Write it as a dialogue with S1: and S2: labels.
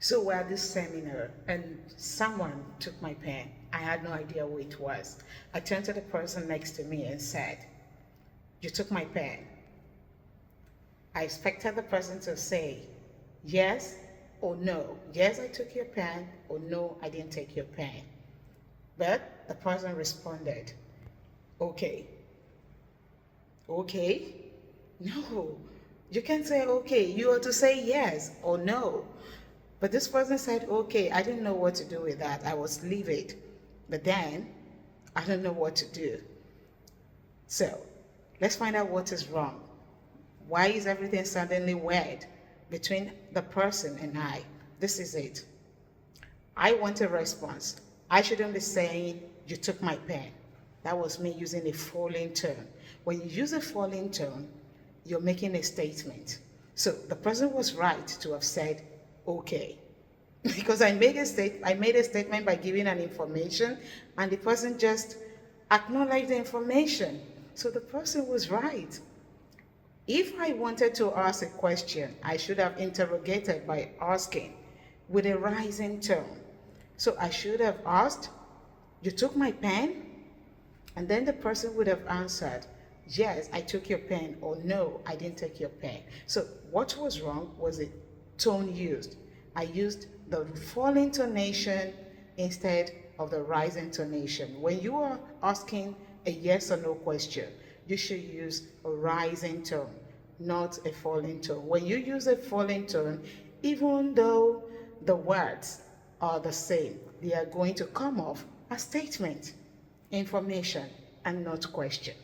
S1: So we're at this seminar and someone took my pen. I had no idea who it was. I turned to the person next to me and said, "You took my pen." I expected the person to say yes or no. Yes, I took your pen, or no, I didn't take your pen. But the person responded, "Okay." Okay? No, you can't say okay. You ought to say yes or no. But this person said, "Okay." I didn't know what to do with that. I was livid. But then, I don't know what to do. So, let's find out what is wrong. Why is everything suddenly weird between the person and I? This is it. I want a response. I shouldn't be saying, "You took my pen." That was me using a falling tone. When you use a falling tone, you're making a statement. So the person was right to have said, "Okay." Because I made a statement by giving an information, and the person just acknowledged the information. So the person was right. If I wanted to ask a question, I should have interrogated by asking with a rising tone. So I should have asked, "You took my pen?" And then the person would have answered, "Yes, I took your pen," or "No, I didn't take your pen." So what was wrong was the tone used. I used the fall intonation instead of the rise intonation. When you are asking a yes or no question, you should use a rising tone, not a falling tone. When you use a falling tone, even though the words are the same, they are going to come off as statement, information, and not question.